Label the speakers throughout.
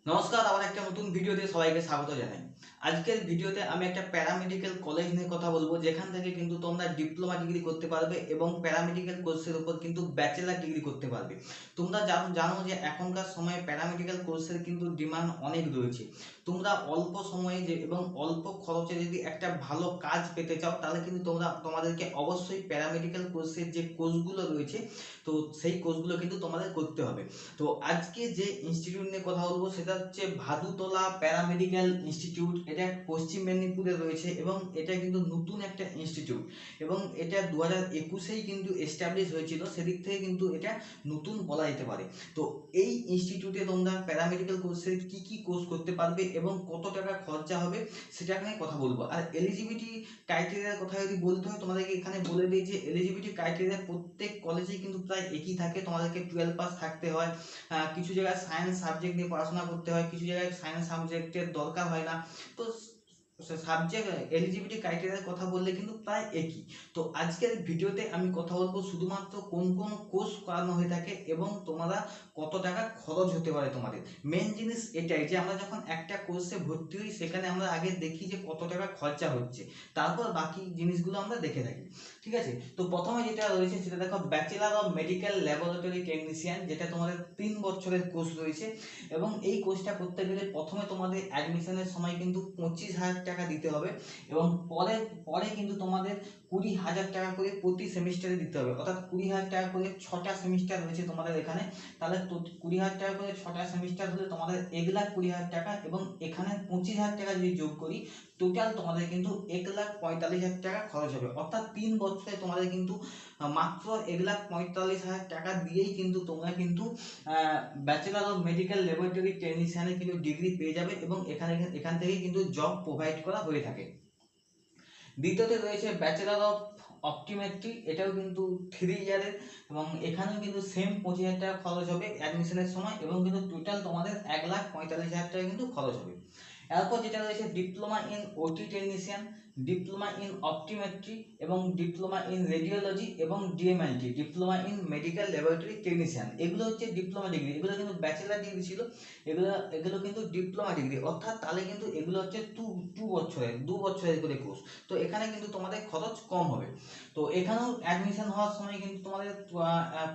Speaker 1: নমস্কার, আবার একটা নতুন ভিডিওতে সবাইকে স্বাগত জানাই। আজকের ভিডিওতে আমি একটা প্যারামেডিক্যাল কলেজ নিয়ে কথা বলবো, যেখান থেকে কিন্তু তোমরা ডিপ্লোমা ডিগ্রি করতে পারবে এবং প্যারামেডিক্যাল কোর্সের উপর কিন্তু ব্যাচেলার ডিগ্রি করতে পারবে। তোমরা জানো যে এখনকার সময়ে প্যারামেডিক্যাল কোর্সের কিন্তু ডিমান্ড অনেক রয়েছে। তোমরা অল্প সময়ে এবং অল্প খরচে যদি একটা ভালো কাজ পেতে চাও, তাহলে কিন্তু তোমাদেরকে অবশ্যই প্যারামেডিক্যাল কোর্সের যে কোর্সগুলো রয়েছে, তো সেই কোর্সগুলো কিন্তু তোমাদের করতে হবে। তো আজকে যে ইনস্টিটিউট নিয়ে কথা বলবো সেটা হচ্ছে ভাদুতলা প্যারামেডিক্যাল ইনস্টিটিউট। এটা পশ্চিম মেদিনীপুরে রয়েছে এবং এটা কিন্তু নতুন একটা ইনস্টিটিউট এবং এটা 2021-এই কিন্তু এস্টাবলিশ হয়েছিল। সেদিক থেকে কিন্তু এটা নতুন বলা যেতে পারে। তো এই ইনস্টিটিউটে তোমরা প্যারামেডিক্যাল কোর্সের কি কি কোর্স করতে পারবে এবং কত টাকা খরচা হবে সেটা নিয়ে কথা বলবো। আর এলিজিবিলিটি ক্রাইটেরিয়ার কথা যদি বলতে হয়, তোমাদেরকে এখানে বলে দিই যে এলিজিবিলিটি ক্রাইটেরিয়া প্রত্যেক কলেজেই কিন্তু প্রায় একই থাকে। তোমাদেরকে 12 পাস থাকতে হয়, কিছু জায়গায় সায়েন্স সাবজেক্ট নিয়ে পড়াশোনা করতে হয়, কিছু জায়গায় সায়েন্স সাবজেক্টের দরকার হয় না। তো সাবজেক্ট এলিজিবিলিটি ক্রাইটেরিয়ার কথা বললে কিন্তু প্রায় একই। তো আজকের ভিডিওতে আমি কথা বলবো শুধুমাত্র কোন কোন কোর্স করানো হয়ে থাকে এবং তোমরা কত টাকা খরচ হতে পারে তোমাদের। মেন জিনিস এটাই যে আমরা যখন একটা কোর্সে ভর্তি হই, সেখানে আমরা আগে দেখি যে কত টাকা খরচা হচ্ছে, তারপর বাকি জিনিসগুলো আমরা দেখে থাকি। ঠিক আছে, তো প্রথমে যেটা রয়েছে সেটা দেখো, bachelor of medical laboratory technician, যেটা তোমাদের 3 বছরের কোর্স রয়েছে। এবং এই কোর্সটা করতে গেলে প্রথমে তোমাদের অ্যাডমিশনের সময় কিন্তু 25,000 টাকা দিতে হবে এবং পরে পরে কিন্তু তোমাদের 20,000 টাকা করে প্রতি সেমিস্টারে দিতে হবে। অর্থাৎ 20,000 টাকা করে 6টা সেমিস্টার রয়েছে তোমাদের এখানে। তাহলে 20,000 টাকা করে 6টা সেমিস্টার হলে তোমাদের 1,20,000 টাকা, এবং এখানে 25,000 টাকা যদি যোগ করি, টোটাল তোমাদের কিন্তু 1,45,000 টাকা খরচ হবে। অর্থাৎ 3 বছরে তোমাদের কিন্তু মাত্র 1,45,000 টাকা দিয়েই কিন্তু তোমরা কিন্তু ব্যাচেলার অফ মেডিকেল ল্যাবরেটরি টেকনিশিয়ানের কিন্তু ডিগ্রি পেয়ে যাবে এবং এখান থেকে কিন্তু জব প্রোভাইড করা হয়ে থাকে। দ্বিতীয়তে রয়েছে ব্যাচেলার অফ অপটিমেট্রি, এটাও কিন্তু 3 ইয়ারের এবং এখানেও কিন্তু সেম 25,000 টাকা খরচ হবে অ্যাডমিশনের সময়, এবং কিন্তু টোটাল তোমাদের 1,45,000 টাকা কিন্তু খরচ হবে। এরপর যেটা রয়েছে ডিপ্লোমা ইন ওটি টেকনিশিয়ান, ডিপ্লোমা ইন অপটিমেট্রি এবং ডিপ্লোমা ইন রেডিওলজি এবং DMLT, diploma in medical laboratory technician. এগুলো হচ্ছে ডিপ্লোমা ডিগ্রি, এগুলো কিন্তু ব্যাচেলার ডিগ্রি ছিল। এগুলো এগুলো কিন্তু ডিপ্লোমা ডিগ্রি, অর্থাৎ তাহলে কিন্তু এগুলো হচ্ছে 2 বছরের করে কোর্স। তো এখানে কিন্তু তোমাদের খরচ কম হবে। তো এখানেও অ্যাডমিশন হওয়ার সময় কিন্তু তোমাদের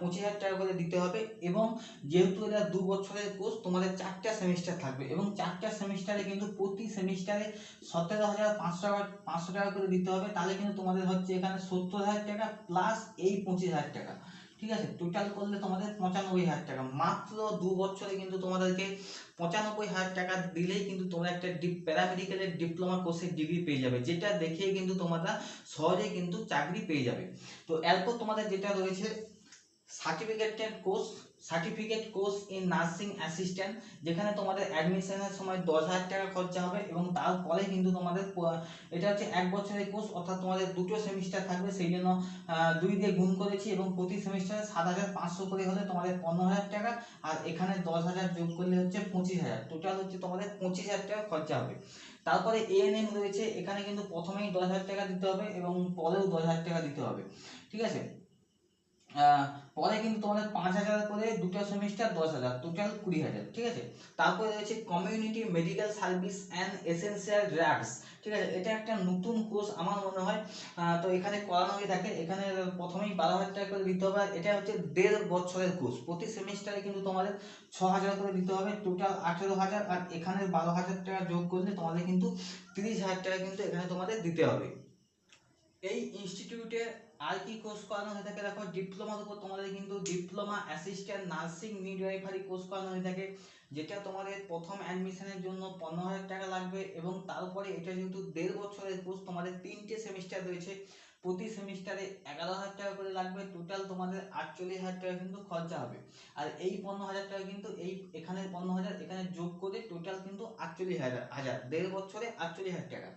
Speaker 1: 25,000 টাকা করে দিতে হবে, এবং যেহেতু এটা 2 বছরের কোর্স, তোমাদের 4টা সেমিস্টার থাকবে এবং 4টা সেমিস্টারে কিন্তু প্রতি সেমিস্টারে 17,500 টাকা করে দিতে হবে। তাহলে কিন্তু তোমাদের হচ্ছে এখানে 70,000 টাকা প্লাস এই 25,000 টাকা। ঠিক আছে, টোটাল করলে তোমাদের 95,000 টাকা। মাত্র 2 বছরে কিন্তু তোমাদেরকে 95,000 টাকা দিলেই কিন্তু তোমরা একটা প্যারামেডিক্যালের ডিপ্লোমা কোর্সের ডিগ্রি পেয়ে যাবে, যেটা দেখিয়ে কিন্তু তোমরা সহজেই কিন্তু চাকরি পেয়ে যাবে। তো এরপর তোমাদের যেটা রয়েছে certificate course in nursing assistant, যেখানে তোমাদের অ্যাডমিশনের সময় 10,000 টাকা খরচা হবে এবং তারপরে কিন্তু তোমাদের এটা হচ্ছে 1 বছরের কোর্স, অর্থাৎ তোমাদের 2টো সেমিস্টার থাকবে, সেই জন্য 2 দিয়ে গুণ করেছি, এবং প্রতি সেমিস্টারে 7,500 করে হলে তোমাদের 15,000 টাকা, আর এখানে 10,000 যোগ করলে হচ্ছে 25,000, টোটাল হচ্ছে তোমাদের 25,000 টাকা খরচা হবে। তারপরে এএনএম রয়েছে, এখানে কিন্তু প্রথমেই 10,000 টাকা দিতে হবে এবং পরেও 10,000 টাকা দিতে হবে। ঠিক আছে, পরে কিন্তু তোমাদের 5,000 করে 2টো সেমিস্টার 10,000, টোটাল 20,000। ঠিক আছে, তারপরে রয়েছে community medical service and essential drugs. ঠিক আছে, এটা একটা নতুন কোর্স আমার মনে হয়। তো এখানে করানো হয়ে থাকে, এখানে প্রথমেই 12,000 টাকা করে দিতে হবে। আর এটা হচ্ছে 1.5 বছরের কোর্স, প্রতি সেমিস্টারে কিন্তু তোমাদের 6,000 করে দিতে হবে, টোটাল 18,000, আর এখানে 12,000 টাকা যোগ করলে তোমাদের কিন্তু 30,000 টাকা কিন্তু এখানে তোমাদের দিতে হবে। এই ইনস্টিটিউটে আর কি কোর্স করানো হয়ে থাকে দেখো, ডিপ্লোমার উপর তোমাদের কিন্তু diploma assistant nursing midwifery course করানো হয়ে থাকে, যেটা তোমাদের প্রথম অ্যাডমিশনের জন্য 15,000 টাকা লাগবে, এবং তারপরে এটা যেহেতু 1.5 বছরের কোর্স, তোমাদের 3টে সেমিস্টার রয়েছে, প্রতি সেমিস্টারে 11,000 টাকা করে লাগবে, টোটাল তোমাদের 48,000 টাকা কিন্তু খরচা হবে। আর এই 15,000 টাকা কিন্তু এখানে 15,000 এখানে যোগ করে টোটাল কিন্তু 48,000, 1.5 বছরে 48,000 টাকা।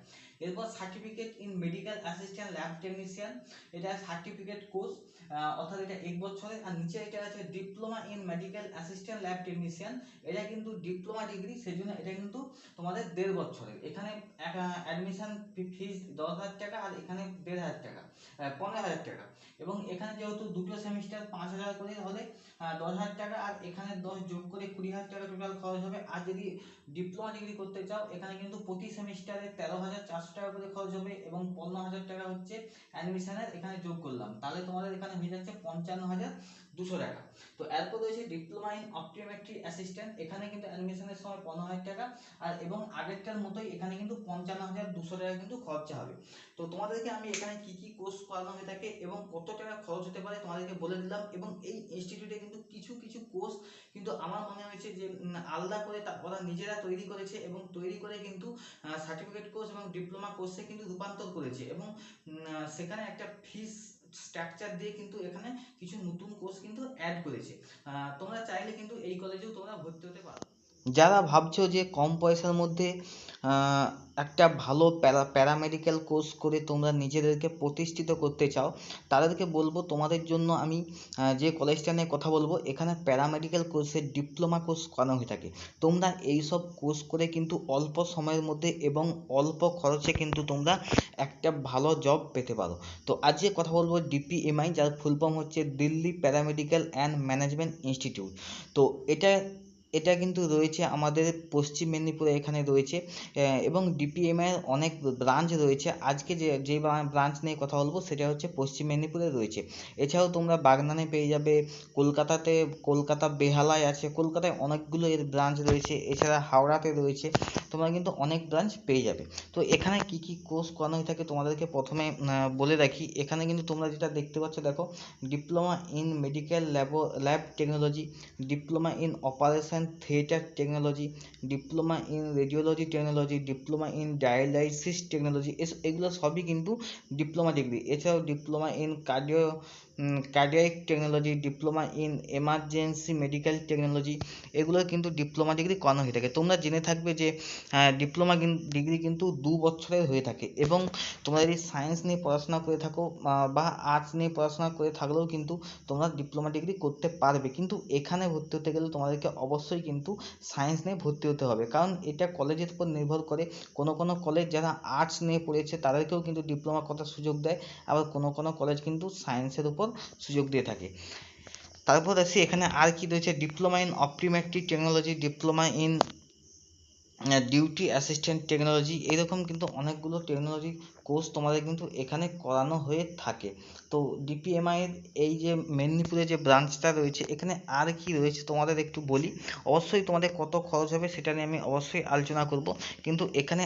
Speaker 1: এরপর certificate in medical assistant lab technician, এটা সার্টিফিকেট কোর্স, অর্থাৎ এটা 1 বছরের। আর নিচে এটা আছে diploma in medical assistant lab technician, এটা কিন্তু ডিপ্লোমা ডিগ্রি, সেজন্য এটা কিন্তু তোমাদের 1.5 বছরের। এখানে অ্যাডমিশন ফিস 10,000 টাকা, আর এখানে 1,500 টাকা, 15,000 টাকা। এবং এখানে যেহেতু দুটো সেমিস্টার 5,000 করে হলে 10,000 টাকা, আর এখানে 10 যোগ করে 20,000 টাকা টোটাল খরচ হবে। আর যদি ডিপ্লোমা ডিগ্রি করতে চাও এখানে কিন্তু প্রতি সেমিস্টারে 13,400 টাকা করে খরচ হবে, এবং 15,000 টাকা হচ্ছে অ্যাডমিশনের এখানে যোগ করলাম, তাহলে তোমাদের এখানে হয়ে যাচ্ছে 55,200 টাকা। তো এরপর রয়েছে ডিপ্লোমা ইন অপটোমেট্রি অ্যাসিস্ট্যান্ট, এখানে কিন্তু অ্যাডমিশনের সময় 15,000 টাকা, আর এবং আগেরটার মতোই এখানে কিন্তু 55,200 টাকা কিন্তু খরচা হবে। তো তোমাদেরকে আমি এখানে কি কি কোর্স করানো হয়ে থাকে এবং কত টাকা খরচ হতে পারে তোমাদেরকে বলে দিলাম। এবং এই ইনস্টিটিউটে কিন্তু কিছু কিছু কোর্স কিন্তু আমার মনে হয়েছে যে আলাদা করে ওরা নিজেরা তৈরি করেছে, এবং তৈরি করে কিন্তু সার্টিফিকেট কোর্স এবং ডিপ্লোমা কোর্সে কিন্তু রূপান্তর করেছে, এবং সেখানে একটা ফিস স্ট্রাকচার দিয়ে কিন্তু এখানে কিছু নতুন কোর্স কিন্তু অ্যাড করেছে। তোমরা চাইলে কিন্তু এই কলেজেও তোমরা ভর্তি হতে পারো। যারা ভাবছো যে কম পয়সার মধ্যে একটা ভালো প্যারামেডিক্যাল কোর্স করে তোমরা নিজেদেরকে প্রতিষ্ঠিত করতে চাও, তাদেরকে বলবো তোমাদের জন্য আমি যে কলেজটা নিয়ে কথা বলবো, এখানে প্যারামেডিক্যাল কোর্সের ডিপ্লোমা কোর্স করানো হয়ে থাকে। তোমরা এইসব কোর্স করে কিন্তু অল্প সময়ের মধ্যে এবং অল্প খরচে কিন্তু তোমরা একটা ভালো জব পেতে পারো। তো আজকে কথা বলবো ডিপিএমআই, যার ফুল ফর্ম হচ্ছে Delhi paramedical and management institute. তো এটা কিন্তু রয়েছে আমাদের পশ্চিম মেদিনীপুরে, এখানে রয়েছে, এবং ডিপিএমআই এর অনেক ব্রাঞ্চ রয়েছে। আজকে যে ব্রাঞ্চ নিয়ে কথা বলবো সেটা হচ্ছে পশ্চিম মেদিনীপুরে রয়েছে। এছাড়াও তোমরা বাগনানে পেয়ে যাবে, কলকাতা বেহালায় আছে, কলকাতায় অনেকগুলো এর ব্রাঞ্চ রয়েছে, এছাড়া হাওড়াতে রয়েছে, তোমরা কিন্তু অনেক ব্রাঞ্চ পেয়ে যাবে। তো এখানে কি কি কোর্স করানো হয়ে থাকে তোমাদেরকে প্রথমে বলে রাখি। এখানে কিন্তু তোমরা যেটা দেখতে পাচ্ছ, দেখো, diploma in medical lab technology, diploma in operation theatre technology, diploma in radiology technology, diploma in dialysis technology, এগুলো সবই কিন্তু ডিপ্লোমা ডিগ্রি। এছাড়াও diploma in cardiac technology, diploma in emergency medical technology, এগুলো কিন্তু ডিপ্লোমা ডিগ্রি করানো হয়ে থাকে। তোমরা জেনে থাকবে যে ডিপ্লোমা ডিগ্রি কিন্তু 2 বছরের হয়ে থাকে, এবং তোমরা যদি সায়েন্স নিয়ে পড়াশোনা করে থাকো বা আর্টস নিয়ে পড়াশোনা করে থাকলেও কিন্তু তোমরা ডিপ্লোমা ডিগ্রি করতে পারবে। কিন্তু এখানে ভর্তি হতে গেলে তোমাদেরকে অবশ্যই কিন্তু সায়েন্স নিয়ে ভর্তি হতে হবে, কারণ এটা কলেজের উপর নির্ভর করে। কোনো কলেজ যারা আর্টস নিয়ে পড়েছে তাদেরকেও কিন্তু ডিপ্লোমা করার সুযোগ দেয়, আবার কোনো কলেজ কিন্তু সায়েন্সের উপর সুযোগ দিয়ে থাকে। তারপর আসি এখানে আর কি রয়েছে, diploma in optometry technology, diploma in duty assistant technology, এরকম কিন্তু অনেকগুলো টেকনোলজি কোর্স তোমাদের কিন্তু এখানে করানো হয়ে থাকে। তো ডিপিএমআই এর এই যে মেদিনীপুরে যে ব্রাঞ্চটা রয়েছে, এখানে আর কি রয়েছে তোমাদের একটু বলি। অবশ্যই তোমাদের কত খরচ হবে সেটা নিয়ে আমি অবশ্যই আলোচনা করব, কিন্তু এখানে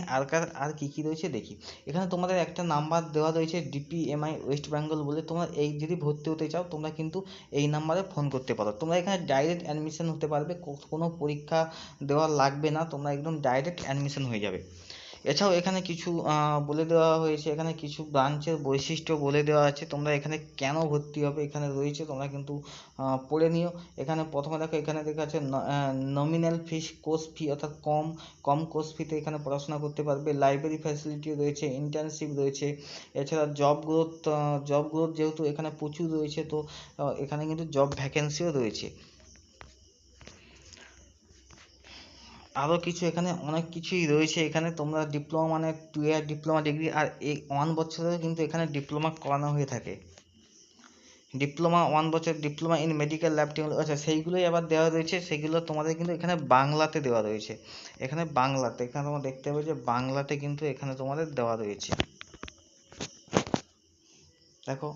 Speaker 1: আর কি কি রয়েছে দেখি। এখানে তোমাদের একটা নাম্বার দেওয়া রয়েছে ডিপিএমআই ওয়েস্ট বেঙ্গল বলে, তোমরা এই যদি ভর্তি হতে চাও তোমরা কিন্তু এই নাম্বারে ফোন করতে পারো। তোমরা এখানে ডাইরেক্ট অ্যাডমিশন হতে পারবে, কোনো পরীক্ষা দেওয়া লাগবে না, তোমরা একদম ডাইরেক্ট অ্যাডমিশন হয়ে যাবে। এছাড়াও এখানে কিছু বলে দেওয়া হয়েছে, এখানে কিছু ব্রাঞ্চের বৈশিষ্ট্য বলে দেওয়া আছে, তোমরা এখানে কেন ভর্তি হবে এখানে রয়েছে, তোমরা কিন্তু পড়ে নিও। এখানে প্রথমে দেখো, এখানে দেখা আছে নমিনাল ফিস, কোর্স ফি, অর্থাৎ কম কোর্স ফিতে এখানে পড়াশোনা করতে পারবে। লাইব্রেরি ফ্যাসিলিটি রয়েছে, ইন্টার্নশিপ রয়েছে, এছাড়া জব গ্রোথ যেহেতু এখানে প্রচুর রয়েছে, তো এখানে কিন্তু জব ভ্যাকেন্সিও রয়েছে। আরও কিছু এখানে অনেক কিছুই রয়েছে। এখানে তোমরা ডিপ্লোমা মানে 2 ইয়ার ডিপ্লোমা ডিগ্রি, আর 1 বছরেও কিন্তু এখানে ডিপ্লোমা করানো হয়ে থাকে। ডিপ্লোমা 1 বছর diploma in medical lab technology, আচ্ছা সেইগুলোই আবার দেওয়া রয়েছে, সেগুলো তোমাদের কিন্তু এখানে বাংলাতে দেওয়া রয়েছে। এখানে তোমরা দেখতে পাবে যে বাংলাতে কিন্তু এখানে তোমাদের দেওয়া রয়েছে। দেখো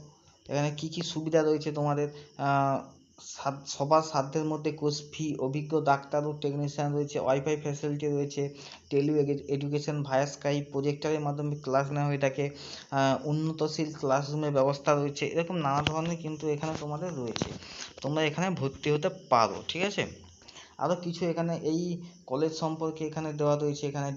Speaker 1: এখানে কি কি সুবিধা রয়েছে তোমাদের, সবার সাধ্যের মধ্যে কোর্স ফি, অভিজ্ঞ ডাক্তার ও টেকনিশিয়ান রয়েছে, ওয়াইফাই ফ্যাসিলিটি রয়েছে, টেলি এডুকেশন ভায়া স্কাইপ, প্রজেক্টরের মাধ্যমে ক্লাস নেওয়া হয়ে থাকে, উন্নতশীল ক্লাসরুমের ব্যবস্থা রয়েছে, এরকম নানা ধরনের কিন্তু এখানে তোমাদের রয়েছে। তোমরা এখানে ভর্তি হতে পারো, ঠিক আছে। আরও কিছু এখানে এই কলেজ সম্পর্কে এখানে দেওয়া রয়েছে, এখানে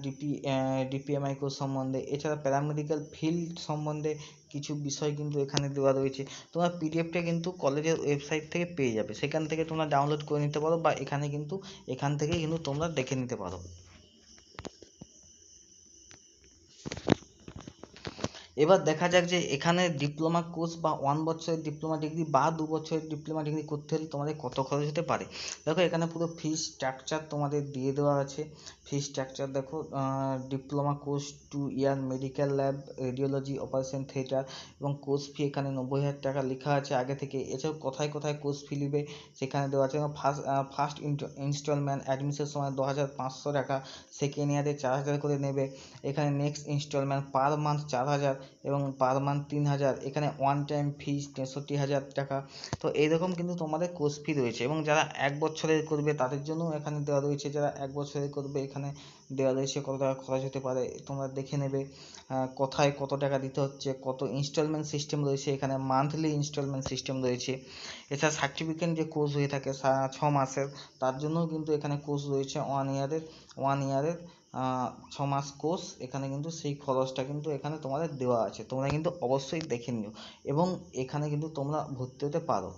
Speaker 1: ডিপিএমআই কোর্স সম্বন্ধে, এছাড়া প্যারামেডিক্যাল ফিল্ড সম্বন্ধে কিছু বিষয় কিন্তু এখানে দেওয়া রয়েছে। তোমরা পিডিএফটা কিন্তু কলেজের ওয়েবসাইট থেকে পেয়ে যাবে, সেখান থেকে তোমরা ডাউনলোড করে নিতে পারো, বা এখান থেকেই কিন্তু তোমরা দেখে নিতে পারো। এবার দেখা যাক যে এখানে ডিপ্লোমা কোর্স বা 1 বছরের ডিপ্লোমা ডিগ্রি বা 2 বছরের ডিপ্লোমা ডিগ্রি করতে হলে তোমাদের কত খরচ হতে পারে। দেখো এখানে পুরো ফি স্ট্রাকচার তোমাদের দিয়ে দেওয়া আছে। ফি স্ট্রাকচার দেখো, diploma course 2 year medical lab radiology operation theatre এবং কোর্স ফি এখানে 90,000 টাকা লেখা আছে আগে থেকে। এছাড়াও কোথায় কোথায় কোর্স ফি নেবে সেখানে দেওয়া আছে। এবং ফার্স্ট ইনস্টলমেন্ট অ্যাডমিশনের সময় 2,500 টাকা, সেকেন্ড ইয়ারে 4,000 করে নেবে। এখানে নেক্সট ইনস্টলমেন্ট পার মান্থ 4,000 এবং পার মান্থ 3,000। এখানে ওয়ান টাইম ফি 63,000 টাকা। তো এইরকম কিন্তু তোমাদের কোর্স ফি রয়েছে। এবং যারা 1 বছরের করবে তাদের জন্য এখানে দেওয়া রয়েছে, যারা 1 বছরের করবে এখানে দেওয়া রয়েছে কত টাকা খরচ হতে পারে তোমরা দেখে নেবে। কোথায় কত টাকা দিতে হচ্ছে, কত ইনস্টলমেন্ট সিস্টেম রয়েছে, এখানে মান্থলি ইনস্টলমেন্ট সিস্টেম রয়েছে। এছাড়া সার্টিফিকেট যে কোর্স হয়ে থাকে 6 মাসের, তার জন্যও কিন্তু এখানে কোর্স রয়েছে 1 ইয়ারের 6 মাস কোর্স। এখানে কিন্তু সেই খরচটা কিন্তু এখানে তোমাদের দেওয়া আছে, তোমরা কিন্তু অবশ্যই দেখে নিও এবং এখানে কিন্তু তোমরা ভর্তি হতে পারো।